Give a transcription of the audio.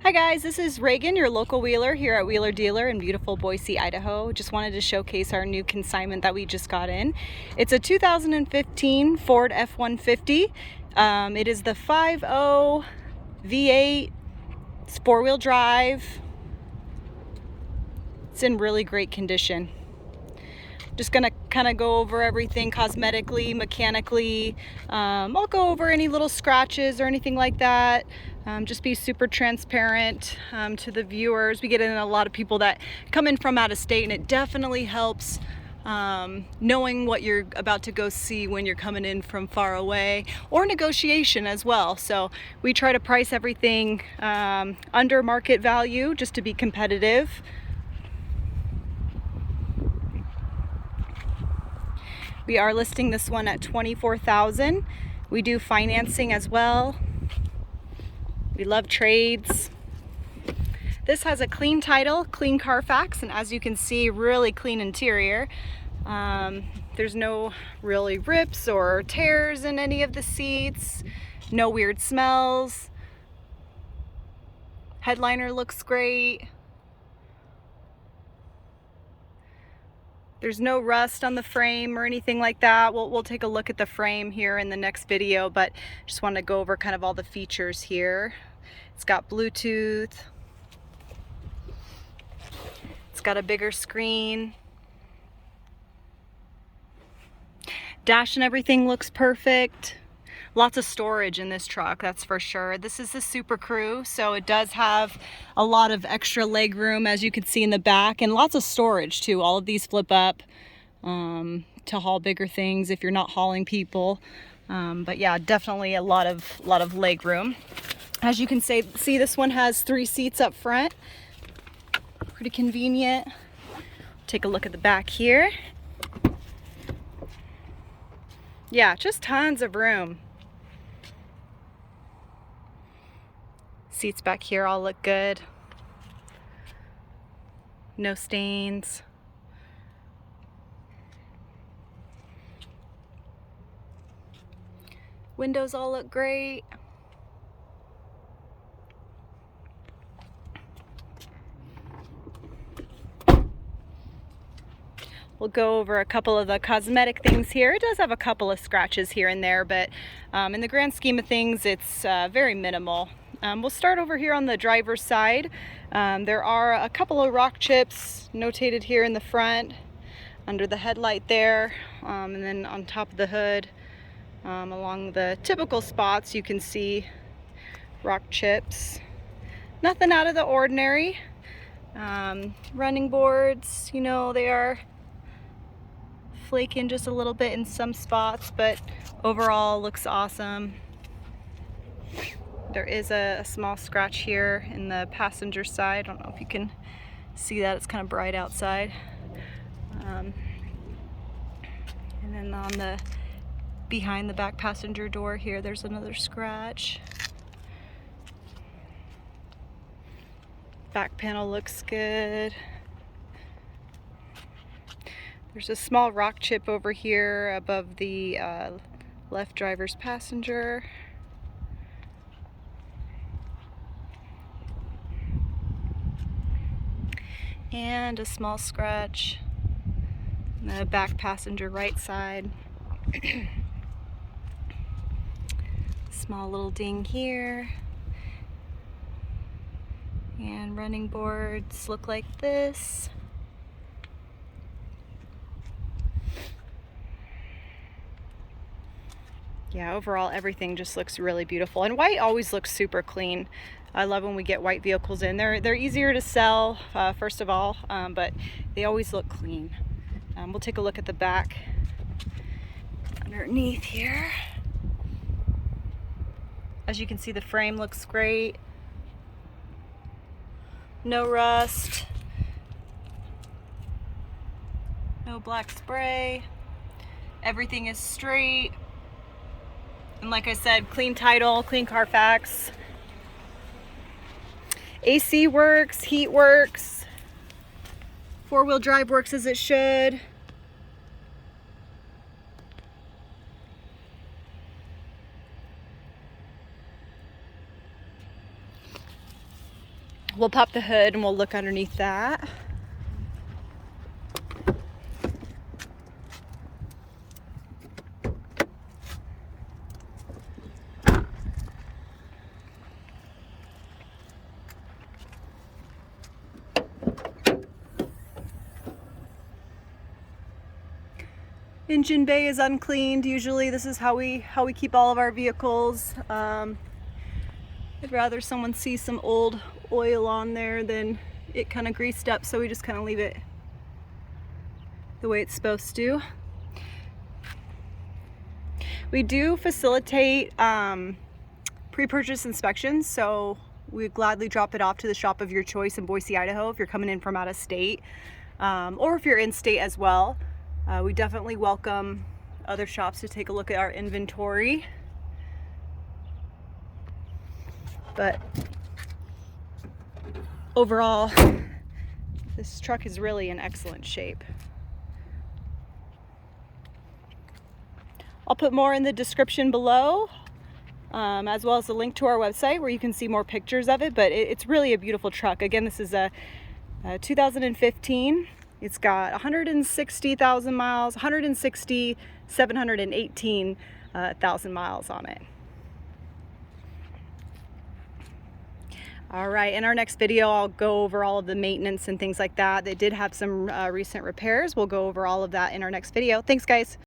Hi guys, this is Reagan, your local wheeler here at Wheeler Dealer in beautiful Boise, Idaho. Just wanted to showcase our new consignment that we just got in. It's a 2015 Ford F150. It is the 5.0 V8. It's four-wheel drive. It's in really great condition. Just gonna kind of go over everything cosmetically, mechanically. I'll go over any little scratches or anything like that. Just be super transparent to the viewers. We get in a lot of people that come in from out of state, and it definitely helps knowing what you're about to go see when you're coming in from far away, or negotiation as well. So we try to price everything under market value just to be competitive. We are listing this one at $24,000. We do financing as well. We love trades. This has a clean title, clean Carfax, and as you can see, really clean interior. There's no really rips or tears in any of the seats. No weird smells. Headliner looks great. There's no rust on the frame or anything like that. We'll take a look at the frame here in the next video, but just want to go over kind of all the features here. It's got Bluetooth. It's got a bigger screen. Dash and everything looks perfect. Lots of storage in this truck, that's for sure. This is the Supercrew, so it does have a lot of extra leg room, as you can see in the back, and lots of storage too. All of these flip up to haul bigger things if you're not hauling people. But yeah, definitely a lot of leg room. As you can see, this one has 3 seats up front. Pretty convenient. Take a look at the back here. Yeah, just tons of room. Seats back here all look good. No stains. Windows all look great. We'll go over a couple of the cosmetic things here. It does have a couple of scratches here and there, but in the grand scheme of things, it's very minimal. We'll start over here on the driver's side. There are a couple of rock chips notated here in the front, under the headlight there, and then on top of the hood. Along the typical spots, you can see rock chips. Nothing out of the ordinary. Running boards, you know, they are flaking just a little bit in some spots, but overall looks awesome. There is a small scratch here in the passenger side. I don't know if you can see that, it's kind of bright outside. And then on the behind the back passenger door here, there's another scratch. Back panel looks good. There's a small rock chip over here above the left driver's passenger. And a small scratch in the back passenger right side. Small little ding here. And running boards look like this. Yeah, overall everything just looks really beautiful, and white always looks super clean. I love when we get white vehicles in. They're easier to sell, first of all, but they always look clean. We'll take a look at the back underneath here. As you can see, the frame looks great. No rust. No black spray. Everything is straight. And like I said, clean title, clean Carfax. AC works, heat works. Four-wheel drive works as it should. We'll pop the hood and we'll look underneath that. Engine bay is uncleaned. Usually this is how we keep all of our vehicles. I'd rather someone see some old oil on there than it kind of greased up, so we just kind of leave it the way it's supposed to. We do facilitate pre-purchase inspections, so we gladly drop it off to the shop of your choice in Boise, Idaho if you're coming in from out of state, or if you're in state as well. We definitely welcome other shops to take a look at our inventory. But overall, this truck is really in excellent shape. I'll put more in the description below, as well as a link to our website where you can see more pictures of it, but it's really a beautiful truck. Again, this is a 2015. It's got 160,000 miles, 718,000 miles on it. All right, in our next video, I'll go over all of the maintenance and things like that. They did have some recent repairs. We'll go over all of that in our next video. Thanks, guys.